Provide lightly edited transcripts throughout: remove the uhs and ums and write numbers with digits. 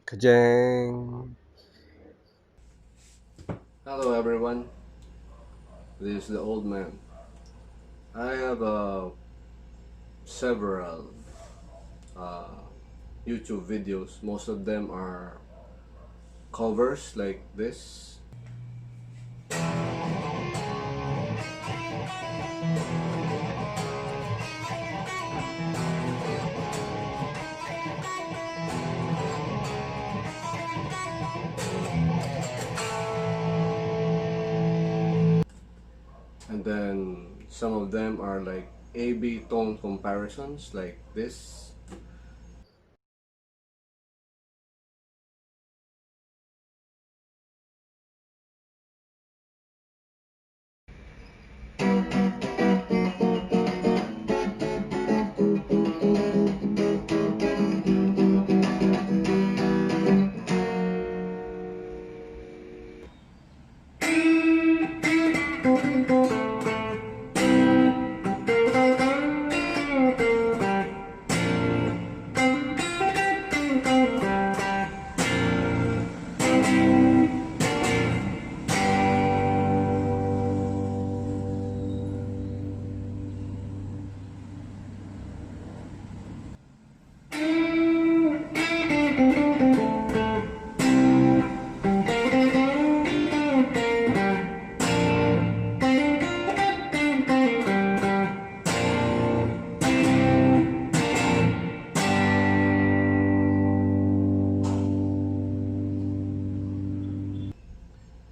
Kajang. Hello everyone, this is the old man. I have several uh, YouTube videos. Most of them are covers like this. And then some of them are like A-B tone comparisons like this.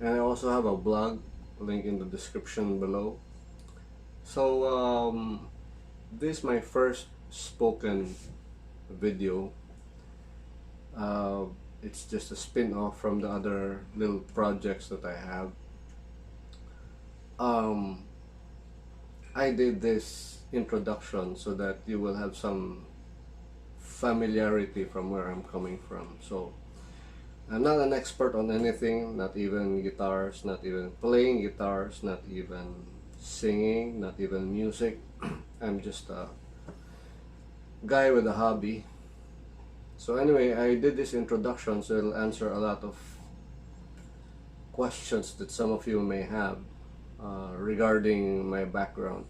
And I also have a blog, link in the description below. So this is my first spoken video. Uh, it's just a spin-off from the other little projects that I have. Um, I did this introduction so that you will have some familiarity from where I'm coming from. So I'm not an expert on anything, not even guitars, not even playing guitars, not even singing, not even music. I'm just a guy with a hobby. So anyway, I did this introduction so it'll answer a lot of questions that some of you may have regarding my background.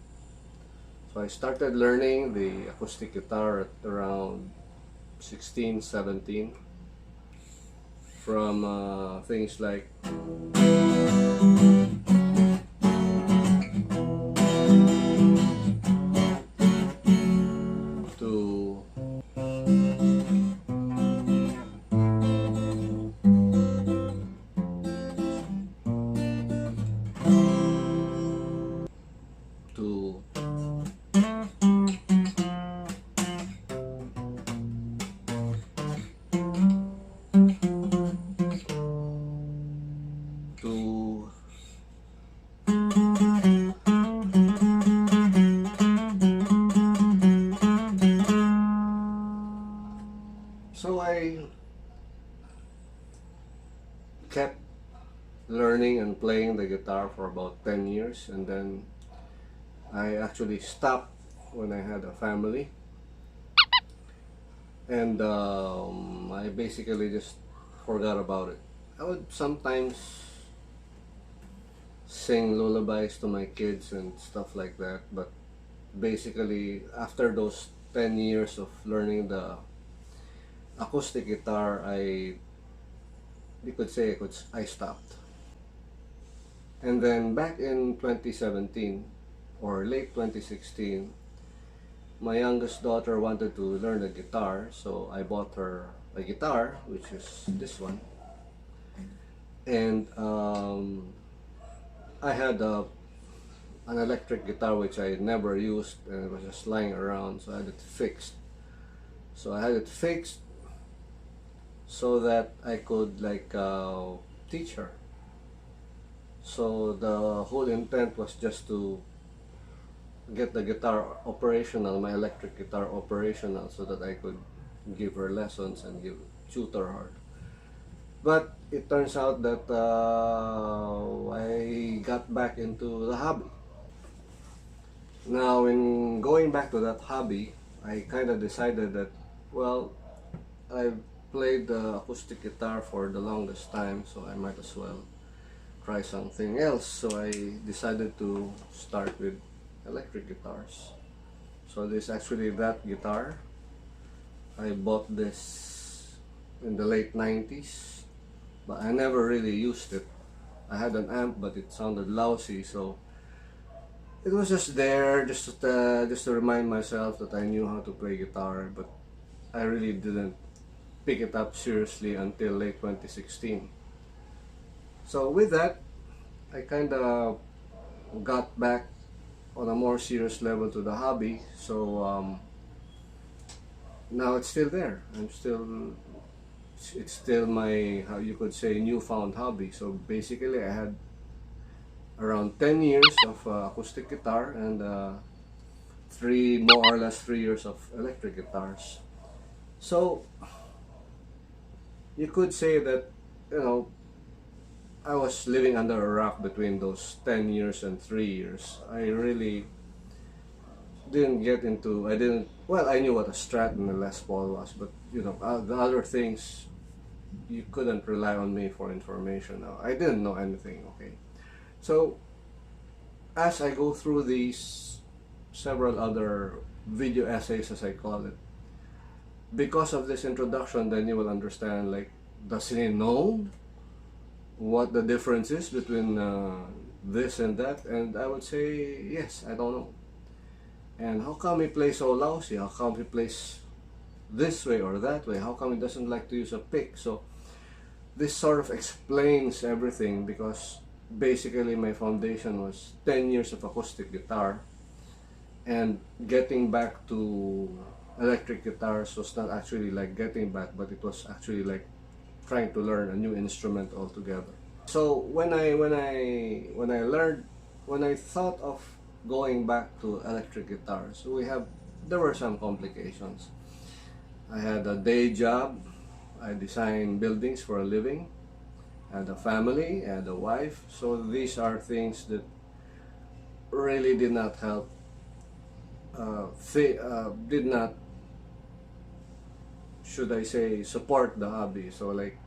So I started learning the acoustic guitar at around 16, 17 from things like to to to so I kept learning and playing the guitar for about 10 years, and then I actually stopped when I had a family, and I basically just forgot about it. I would sometimes sing lullabies to my kids and stuff like that, but basically after those 10 years of learning the acoustic guitar, you could say I stopped. And then back in 2017 or late 2016, my youngest daughter wanted to learn the guitar, so I bought her a guitar, which is this one. And I had an electric guitar which I had never used, and it was just lying around, so I had it fixed. So I had it fixed so that I could teach her. So the whole intent was just to get the guitar operational, my electric guitar operational, so that I could give her lessons and tutor her. But it turns out that I got back into the hobby. Now, in going back to that hobby, I kind of decided that, well, I've played the acoustic guitar for the longest time, so I might as well try something else. So I decided to start with electric guitars. So this is actually that guitar. I bought this in the late 90s, but I never really used it. I had an amp, but it sounded lousy, so it was just there, just to remind myself that I knew how to play guitar, but I really didn't pick it up seriously until late 2016. So with that, I kind of got back on a more serious level to the hobby. So now it's still there. It's still my, how you could say, newfound hobby. So basically I had around 10 years of acoustic guitar and more or less 3 years of electric guitars. So you could say that, you know, I was living under a rock between those 10 years and 3 years. I really didn't get into, I knew what a Strat and a Les Paul was, but you know, the other things, you couldn't rely on me for information. I didn't know anything, okay? So as I go through these several other video essays, as I call it, because of this introduction, then you will understand, like, does he know what the difference is between this and that? And I would say yes, I don't know. And how come he plays so lousy? How come he plays this way or that way? How come he doesn't like to use a pick? So this sort of explains everything, because basically my foundation was 10 years of acoustic guitar, and getting back to electric guitars was not actually like getting back, but it was actually like trying to learn a new instrument altogether. So when I thought of going back to electric guitars, there were some complications. I had a day job. I designed buildings for a living. I had a family, I had a wife. So these are things that really did not help, did not, should I say, support the hobby. So like,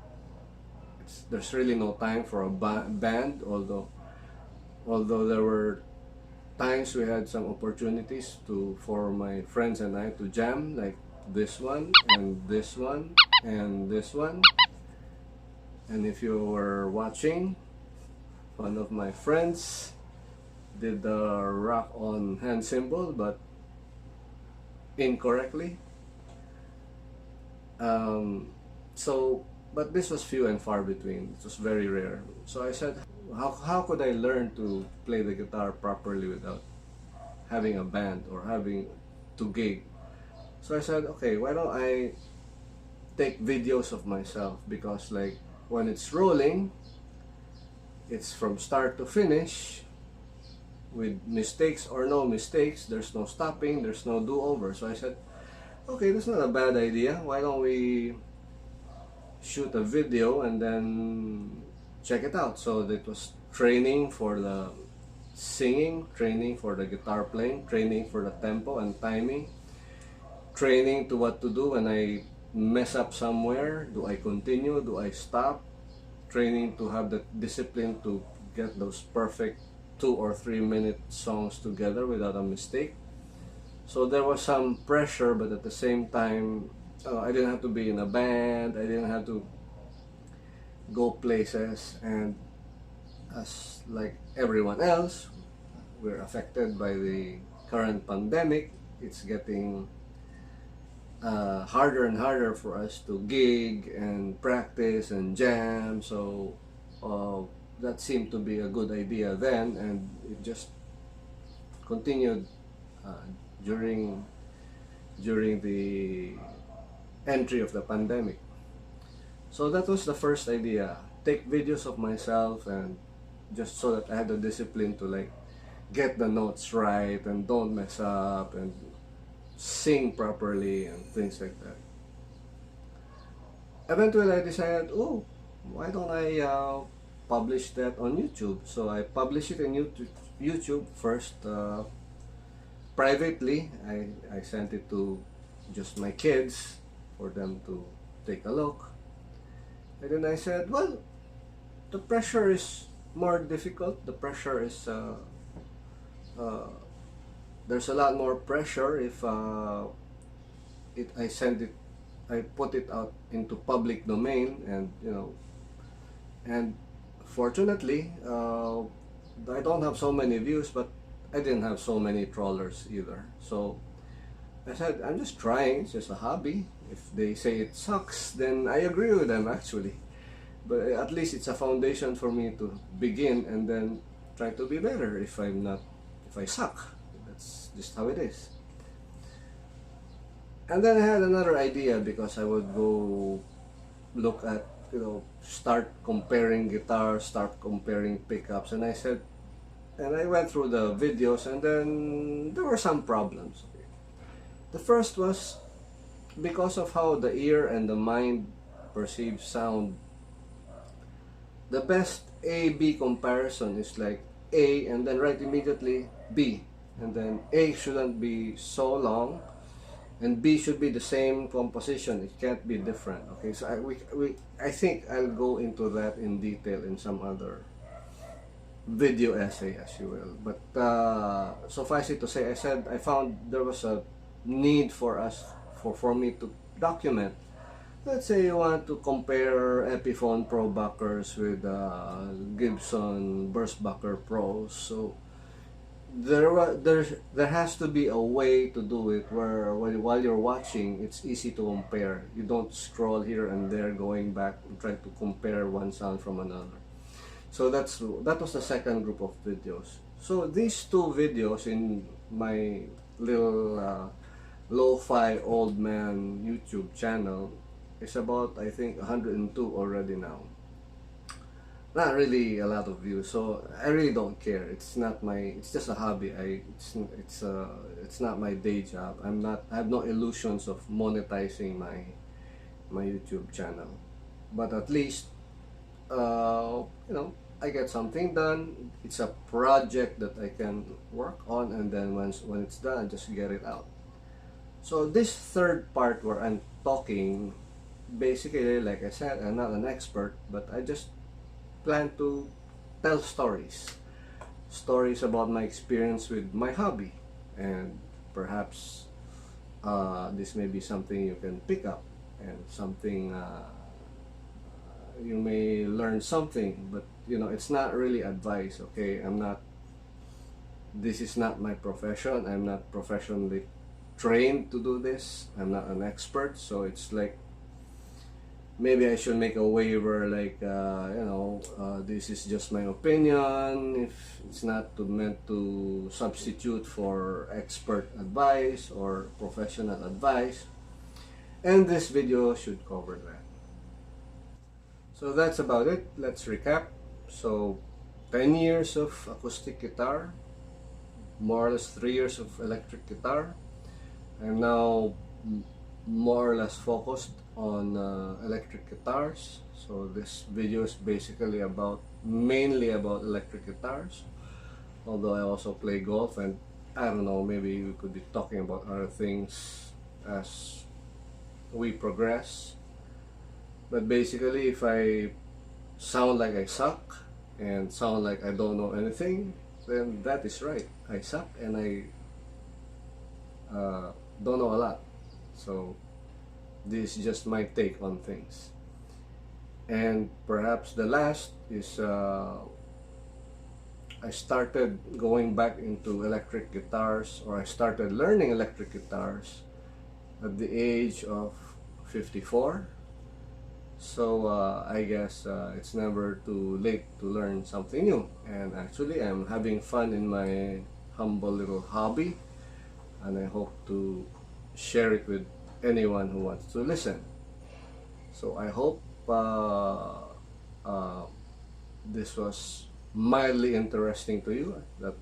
there's really no time for a band, although there were times we had some opportunities for my friends and I to jam, like this one and this one and this one. And if you were watching, one of my friends did the rock on hand cymbal, but incorrectly. But this was few and far between. It was very rare. So I said, how could I learn to play the guitar properly without having a band or having to gig? So I said, okay, why don't I take videos of myself? Because like, when it's rolling, it's from start to finish, with mistakes or no mistakes. There's no stopping, there's no do-over. So I said, okay, that's not a bad idea. Why don't we shoot a video and then check it out? So that was training for the singing, training for the guitar playing, training for the tempo and timing, training to what to do when I mess up somewhere. Do I continue? Do I stop? Training to have the discipline to get those perfect 2 or 3 minute songs together without a mistake. So there was some pressure, but at the same time, I didn't have to be in a band. I didn't have to go places. And as like everyone else, we're affected by the current pandemic. It's getting harder and harder for us to gig and practice and jam. So that seemed to be a good idea then, and it just continued during the entry of the pandemic. So that was the first idea. Take videos of myself, and just so that I had the discipline to like get the notes right and don't mess up and sing properly and things like that. Eventually I decided, oh, why don't I publish that on YouTube? So I published it in YouTube first, privately. I sent it to just my kids for them to take a look. And then I said, well, the pressure is more difficult. The pressure is, there's a lot more pressure if I put it out into public domain, and and fortunately, I don't have so many views, but I didn't have so many trollers either. So I said, I'm just trying, it's just a hobby. If they say it sucks, then I agree with them actually. But at least it's a foundation for me to begin and then try to be better if I suck. That's just how it is. And then I had another idea, because I would go look at, start comparing guitars, start comparing pickups, and I said, and I went through the videos, and then there were some problems. The first was because of how the ear and the mind perceive sound. The best A-B comparison is like A and then right immediately B, and then A shouldn't be so long and B should be the same composition. It can't be different. Okay, so I think I'll go into that in detail in some other video essay, as you will. But suffice it to say, I found there was a need for me to document. Let's say you want to compare Epiphone Pro Buckers with Gibson Burstbucker Pros. So there has to be a way to do it where while you're watching, it's easy to compare. You don't scroll here and there going back and try to compare one sound from another. So that was the second group of videos. So these two videos in my little lo-fi old man YouTube channel is about, I think, 102 already now. Not really a lot of views, so I really don't care. It's just a hobby. It's not my day job. I have no illusions of monetizing my YouTube channel. But at least I get something done. It's a project that I can work on, and then when it's done, I just get it out. So this third part where I'm talking, basically, like I said, I'm not an expert, but I just plan to tell stories about my experience with my hobby, and perhaps this may be something you can pick up, and something you may learn something, but it's not really advice. Okay, this is not my profession. I'm not professionally trained to do this. I'm not an expert, so it's like maybe I should make a waiver, like this is just my opinion. If it's not meant to substitute for expert advice or professional advice, and this video should cover that. So that's about it. Let's recap. So 10 years of acoustic guitar, more or less 3 years of electric guitar. I'm now more or less focused on electric guitars. So this video is basically mainly about electric guitars, although I also play golf, and I don't know, maybe we could be talking about other things as we progress. But basically, if I sound like I suck and sound like I don't know anything, then that is right. I suck and I don't know a lot. So this is just my take on things. And perhaps the last is I started going back into electric guitars, or I started learning electric guitars at the age of 54. So I guess it's never too late to learn something new, and actually I'm having fun in my humble little hobby, and I hope to share it with anyone who wants to listen. So I hope this was mildly interesting to you, that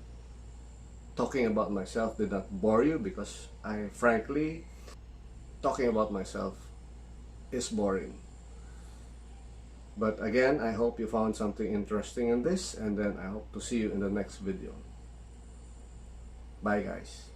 talking about myself did not bore you, because frankly, talking about myself is boring. But again, I hope you found something interesting in this, and then I hope to see you in the next video. Bye guys.